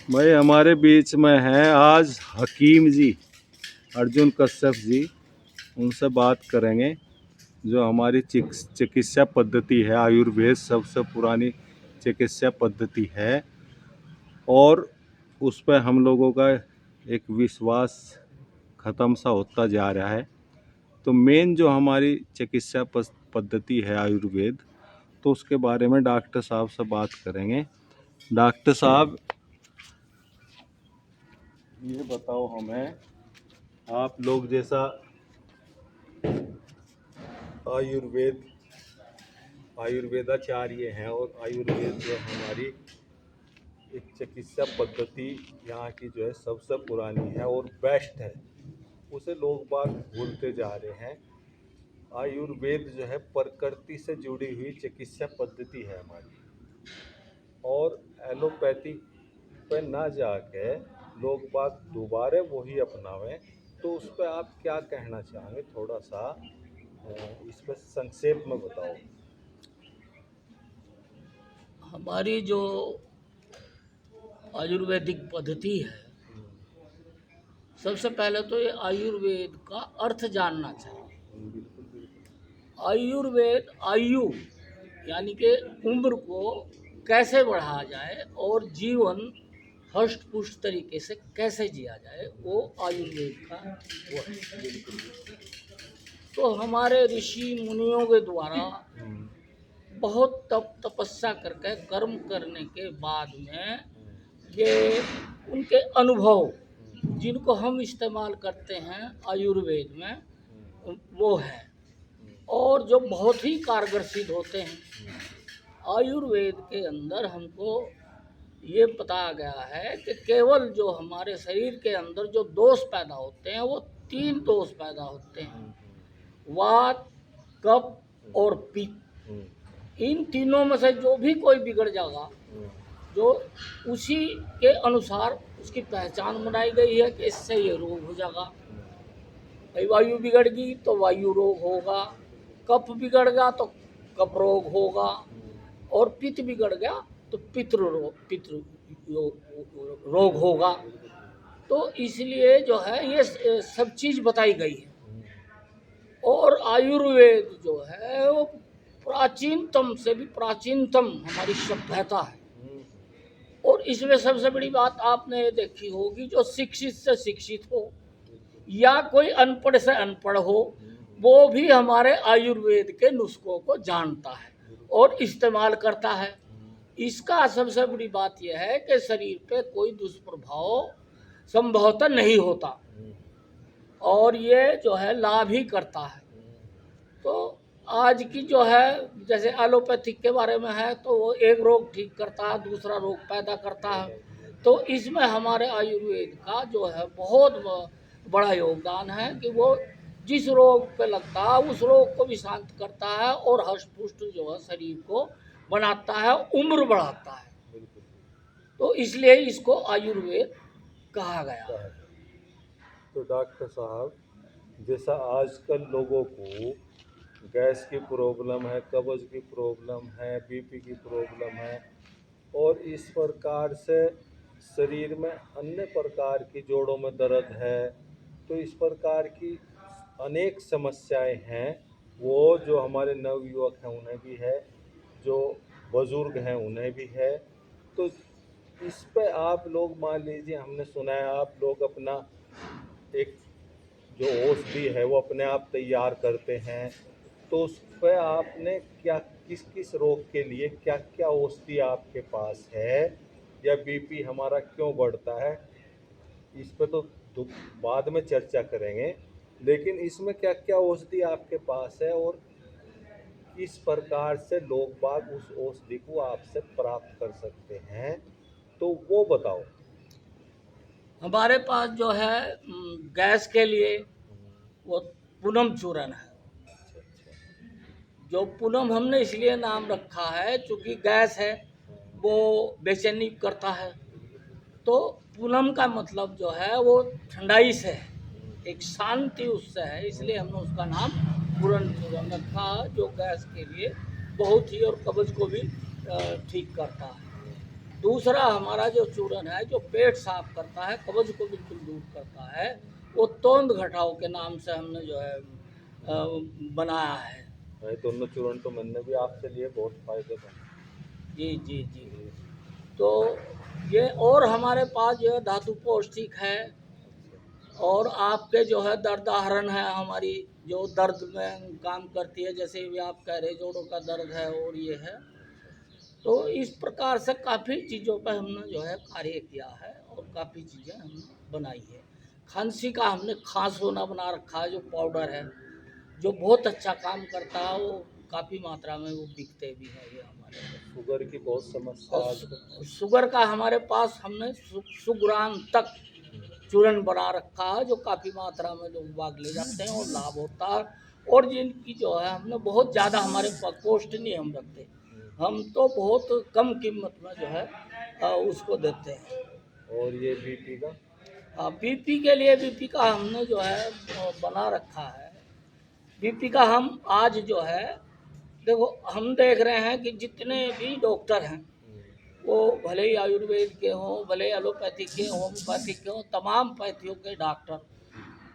भाई हमारे बीच में हैं आज हकीम जी, अर्जुन कश्यप जी। उनसे बात करेंगे। जो हमारी चिकित्सा पद्धति है, आयुर्वेद सबसे पुरानी चिकित्सा पद्धति है और उस पर हम लोगों का एक विश्वास ख़त्म सा होता जा रहा है। तो मेन जो हमारी चिकित्सा पद्धति है आयुर्वेद, तो उसके बारे में डॉक्टर साहब से बात करेंगे। डॉक्टर साहब, ये बताओ हमें, आप लोग जैसा आयुर्वेदाचार्य हैं और आयुर्वेद जो हमारी एक चिकित्सा पद्धति यहाँ की जो है सबसे पुरानी है और बेस्ट है, उसे लोग बाग भूलते जा रहे हैं। आयुर्वेद जो है प्रकृति से जुड़ी हुई चिकित्सा पद्धति है हमारी, और एलोपैथी पे ना जाके लोग बाग दोबारा वही अपनावें। तो उस पर आप क्या कहना चाहेंगे? थोड़ा सा इस पर संक्षेप में बताओ। हमारी जो आयुर्वेदिक पद्धति है, सबसे पहले तो ये आयुर्वेद का अर्थ जानना चाहिए। आयुर्वेद आयु यानी कि उम्र को कैसे बढ़ाया जाए और जीवन हष्ट पुष्ट तरीके से कैसे जिया जाए, वो आयुर्वेद का वो है। तो हमारे ऋषि मुनियों के द्वारा बहुत तपस्या करके कर्म करने के बाद में ये उनके अनुभव जिनको हम इस्तेमाल करते हैं आयुर्वेद में, वो है और जो बहुत ही कारगर सिद्ध होते हैं। आयुर्वेद के अंदर हमको ये बताया गया है कि केवल जो हमारे शरीर के अंदर जो दोष पैदा होते हैं, वो 3 दोष पैदा होते हैं: वात, कफ और पित्त। इन तीनों में से जो भी कोई बिगड़ जाएगा, जो उसी के अनुसार उसकी पहचान बनाई गई है कि इससे ये रोग हो जाएगा। वायु बिगड़ गई तो वायु रोग होगा, कफ बिगड़ गया तो कफ रोग होगा, और पित्त बिगड़ गया तो पित्त रोग होगा। तो इसलिए जो है ये सब चीज़ बताई गई है। और आयुर्वेद जो है वो प्राचीनतम से भी प्राचीनतम हमारी सभ्यता है। और इसमें सबसे बड़ी बात आपने ये देखी होगी, जो शिक्षित से शिक्षित हो या कोई अनपढ़ से अनपढ़ हो, वो भी हमारे आयुर्वेद के नुस्खों को जानता है और इस्तेमाल करता है। इसका सबसे बड़ी बात यह है कि शरीर पे कोई दुष्प्रभाव संभवतः नहीं होता और ये जो है लाभ ही करता है। तो आज की जो है, जैसे एलोपैथिक के बारे में है, तो वो एक रोग ठीक करता है, दूसरा रोग पैदा करता है। तो इसमें हमारे आयुर्वेद का जो है बहुत बड़ा योगदान है कि वो जिस रोग पे लगता है उस रोग को भी शांत करता है और हष्ट पुष्ट जो है शरीर को बनाता है, उम्र बढ़ाता है। तो इसलिए इसको आयुर्वेद कहा गया है। तो डॉक्टर साहब, जैसा आजकल लोगों को गैस की प्रॉब्लम है, कब्ज की प्रॉब्लम है, बीपी की प्रॉब्लम है, और इस प्रकार से शरीर में अन्य प्रकार की जोड़ों में दर्द है, तो इस प्रकार की अनेक समस्याएं हैं। वो जो हमारे नवयुवक हैं उन्हें भी है, जो बुजुर्ग हैं उन्हें भी है। तो इस पे आप लोग, मान लीजिए हमने सुना है आप लोग अपना एक जो औषधि है वो अपने आप तैयार करते हैं, तो उस पर आपने क्या, किस किस रोग के लिए क्या क्या औषधि आपके पास है, या बीपी हमारा क्यों बढ़ता है, इस पर तो बाद में चर्चा करेंगे। लेकिन इसमें क्या क्या औषधि आपके पास है और किस प्रकार से लोग बाग उस औषधि को आपसे प्राप्त कर सकते हैं, तो वो बताओ। हमारे पास जो है गैस के लिए वो पूनम चूर्ण है। जो पूनम हमने इसलिए नाम रखा है क्योंकि गैस है, वो बेचैनी करता है। तो पूनम का मतलब जो है वो ठंडाई से है, एक शांति उससे है, इसलिए हमने उसका नाम पूर्ण चूर्ण रखा, जो गैस के लिए बहुत ही और कब्ज को भी ठीक करता है। दूसरा हमारा जो चूरन है जो पेट साफ करता है, कब्ज को बिल्कुल दूर करता है, वो तोंद घटाओ के नाम से हमने जो है बनाया है। ये दोनों चूर्ण तो मैंने भी आपसे लिए, बहुत फायदेमंद। जी जी जी। तो ये और हमारे पास जो है धातु पौष्टिक है, और आपके जो है दर्द आहरण है, हमारी जो दर्द में काम करती है, जैसे भी आप कह रहे जोड़ों का दर्द है और ये है। तो इस प्रकार से काफ़ी चीज़ों पर हमने जो है कार्य किया है और काफ़ी चीज़ें हमने बनाई है। खांसी का हमने खास होना बना रखा है, जो पाउडर है जो बहुत अच्छा काम करता है, वो काफ़ी मात्रा में वो बिकते भी हैं ये हमारे। शुगर की बहुत समस्या और आजकल। शुगर का हमारे पास हमने 100 ग्राम तक चूरन बना रखा है, जो काफ़ी मात्रा में लोग बाग ले जाते हैं और लाभ होता है। और जिनकी जो है हमने बहुत ज़्यादा हमारे पास कॉस्ट नहीं हम रखते, हम तो बहुत कम कीमत में जो है उसको देते हैं। और ये बीपी का? बीपी के लिए बीपी का हमने जो है बना रखा है। बीपी का हम आज जो है देखो, हम देख रहे हैं कि जितने भी डॉक्टर हैं, वो भले ही आयुर्वेद के हों, भले एलोपैथिक के, होम्योपैथिक के हों, तमाम पैथियों के डॉक्टर,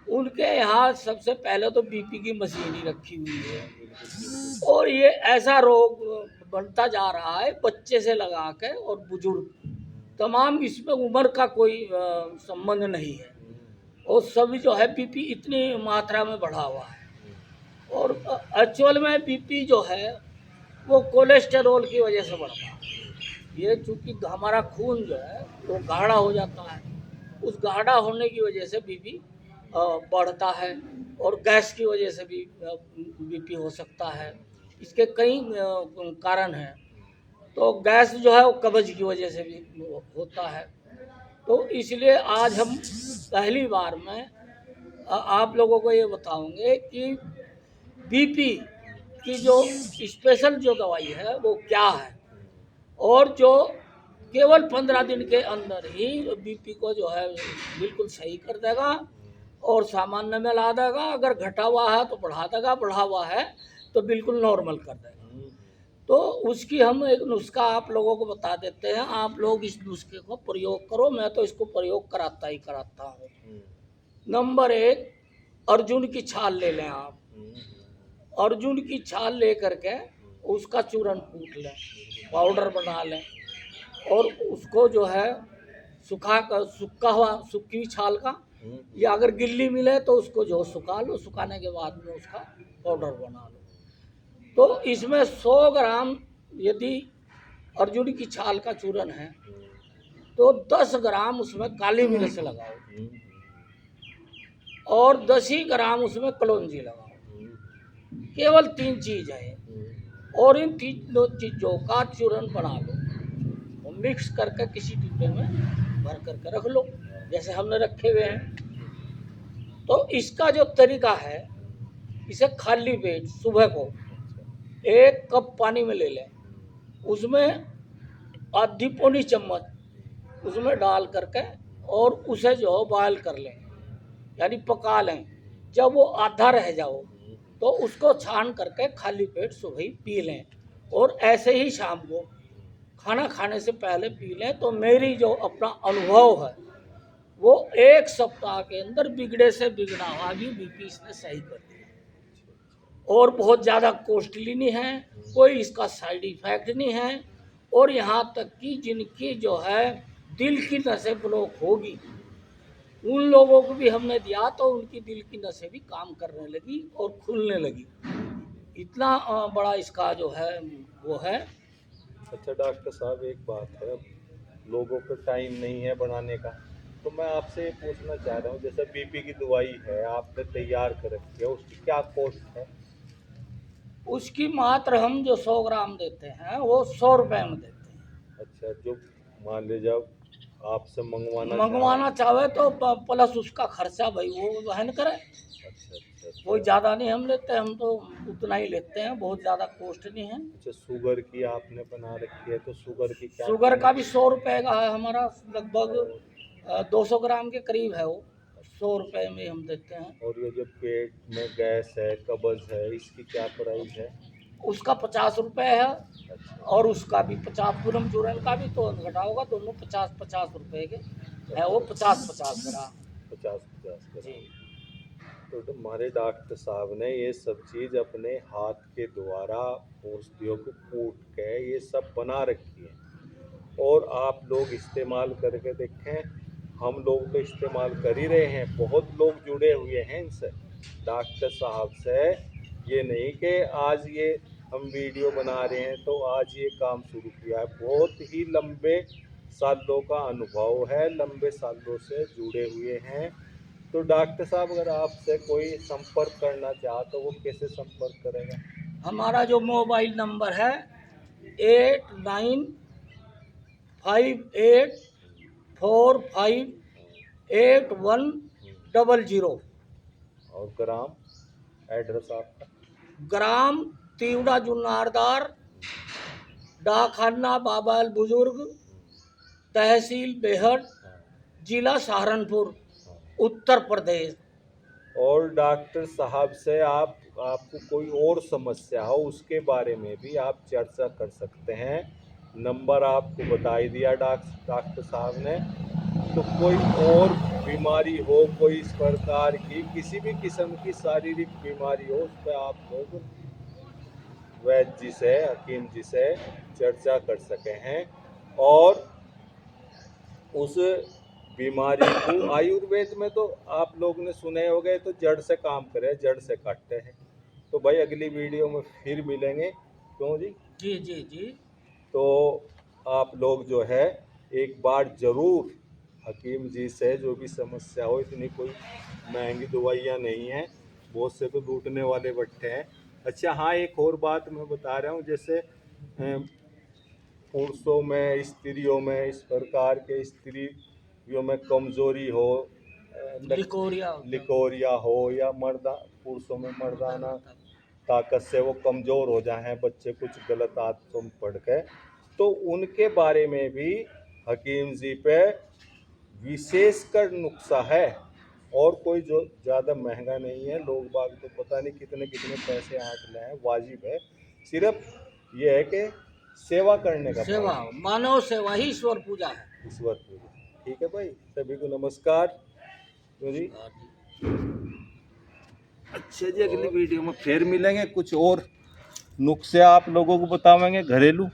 उनके यहाँ सबसे पहले तो बीपी की मशीन ही रखी हुई है। और ये ऐसा रोग बनता जा रहा है, बच्चे से लगा के और बुजुर्ग तमाम, इसमें उम्र का कोई संबंध नहीं है। और सभी जो है बीपी इतनी मात्रा में बढ़ा हुआ है। और एक्चुअल में बीपी जो है वो कोलेस्टेरोल की वजह से बढ़ता है। ये चूँकि हमारा खून जो है वो गाढ़ा हो जाता है, उस गाढ़ा होने की वजह से बीपी बढ़ता है। और गैस की वजह से भी बीपी हो सकता है। इसके कई कारण हैं। तो गैस जो है वो कब्ज की वजह से भी होता है। तो इसलिए आज हम पहली बार में आप लोगों को ये बताऊंगे कि बीपी की जो स्पेशल जो दवाई है वो क्या है, और जो केवल 15 दिन के अंदर ही बीपी को जो है बिल्कुल सही कर देगा और सामान्य में ला देगा। अगर घटा हुआ है तो बढ़ा देगा, बढ़ा हुआ है तो बिल्कुल नॉर्मल कर देगा। तो उसकी हम एक नुस्खा आप लोगों को बता देते हैं, आप लोग इस नुस्खे को प्रयोग करो। मैं तो इसको प्रयोग कराता ही कराता हूँ। नंबर 1, अर्जुन की छाल ले लें आप। अर्जुन की छाल ले करके उसका चूरन कूट लें, पाउडर बना लें, और उसको जो है सूखा हुआ, सूखी छाल का, या अगर गिल्ली मिले तो उसको जो सुखा लो, सुखाने के बाद में उसका पाउडर बना लो। तो इसमें 100 ग्राम यदि अर्जुन की छाल का चूरन है तो 10 ग्राम उसमें काली मिर्च लगाओ और 10 ही ग्राम उसमें कलौंजी लगाओ। केवल 3 चीज है, और इन तीनों चीज़ों का चूरन बना लो और मिक्स करके किसी डिब्बे में भर करके रख लो, जैसे हमने रखे हुए हैं। तो इसका जो तरीका है, इसे खाली पेट सुबह को 1 कप पानी में ले लें, उसमें आधी पौनी चम्मच उसमें डाल करके और उसे जो बॉयल कर लें, यानी पका लें। जब वो आधा रह जाओ तो उसको छान करके खाली पेट सुबह ही पी लें, और ऐसे ही शाम को खाना खाने से पहले पी लें। तो मेरी जो अपना अनुभव है वो 1 सप्ताह के अंदर बिगड़े से बिगड़ा हुआ भी बीपी इसने सही कर दिया। और बहुत ज़्यादा कॉस्टली नहीं है, कोई इसका साइड इफेक्ट नहीं है। और यहाँ तक कि जिनकी जो है दिल की नसें ब्लॉक होगी, उन लोगों को भी हमने दिया तो उनकी दिल की नसें भी काम करने लगी और खुलने लगी। इतना बड़ा इसका जो है वो है। अच्छा डॉक्टर साहब, एक बात है, लोगों को टाइम नहीं है बनाने का, तो मैं आपसे ये पूछना चाह रहा हूँ, जैसे बीपी की दवाई है आपने तैयार कर रखी है, उसकी क्या कॉस्ट है? उसकी मात्र हम जो 100 ग्राम देते हैं वो 100 रुपए में देते हैं। अच्छा, जो मान लीजिए आपसे मंगवाना चाहे तो प्लस उसका खर्चा भाई वो वहन करे। अच्छा। कोई ज़्यादा नहीं हम लेते, हम तो उतना ही लेते हैं, बहुत ज़्यादा कॉस्ट नहीं है। अच्छा, शुगर की आपने बना रखी है, तो शुगर की क्या शुगर का भी 100 रुपए का है हमारा, लगभग 200 ग्राम के करीब है वो, 100 रुपए में हम देते हैं। और ये जो पेट में गैस है, कब्ज है, इसकी क्या प्राइस है? उसका 50 रुपये है अच्छा और उसका भी 50, पूरम चूरन का भी तो घटा होगा, दोनों 50-50 रुपये के है, वो 50-50 ग्राम 50-50 जी। ग्राम। तो हमारे डॉक्टर साहब ने ये सब चीज़ अपने हाथ के द्वारा औषधियों को कूट के ये सब बना रखी है, और आप लोग इस्तेमाल करके देखें। हम लोग तो इस्तेमाल कर ही रहे हैं, बहुत लोग जुड़े हुए हैं इनसे, डॉक्टर साहब से। ये नहीं कि आज ये हम वीडियो बना रहे हैं तो आज ये काम शुरू किया है, बहुत ही लंबे सालों का अनुभव है, लंबे सालों से जुड़े हुए हैं। तो डॉक्टर साहब अगर आपसे कोई संपर्क करना चाहे तो वो कैसे संपर्क करेगा? हमारा जो मोबाइल नंबर है 8958458100। और ग्राम एड्रेस आपका? ग्राम तीवड़ा जुन्नारदार, डाकखाना बाबा अल बुजुर्ग, तहसील बेहट, जिला सहारनपुर, उत्तर प्रदेश। और डॉक्टर साहब से आपको कोई और समस्या हो उसके बारे में भी आप चर्चा कर सकते हैं। नंबर आपको बता ही दिया डॉक्टर साहब ने। तो कोई और बीमारी हो, कोई इस प्रकार की किसी भी किस्म की शारीरिक बीमारी हो, उस पर आप लोग वैद्य जी से, हकीम जी से चर्चा कर सके हैं। और उस बीमारी को आयुर्वेद में तो आप लोग ने सुने हो गए, तो जड़ से काम करे, जड़ से काटते हैं। तो भाई अगली वीडियो में फिर मिलेंगे, क्यों जी? जी जी जी। तो आप लोग जो है एक बार ज़रूर हकीम जी से जो भी समस्या हो, इतनी कोई महंगी दवाइयाँ नहीं हैं, बहुत से तो लूटने वाले बट्टे हैं। अच्छा हाँ, एक और बात मैं बता रहा हूँ, जैसे पुरुषों में, स्त्रियों में इस प्रकार के स्त्रियों में कमजोरी हो, लिकोरिया हो, या मर्दा पुरुषों में मर्दाना ताकत से वो कमज़ोर हो जाए हैं, बच्चे कुछ गलत आदतों में पड़ के, तो उनके बारे में भी हकीम जी पे विशेषकर नुस्खा है, और कोई जो ज़्यादा महंगा नहीं है। लोग बाग तो पता नहीं कितने कितने पैसे आंक ले हैं, वाजिब है। सिर्फ ये है कि सेवा करने का सेवा, भाव, मानव सेवा ही ईश्वर पूजा है। ईश्वर पूजा। ठीक है भाई, सभी को नमस्कार। क्यों जी? अच्छा जी, अगली वीडियो में फिर मिलेंगे, कुछ और नुस्खे आप लोगों को बतावेंगे घरेलू।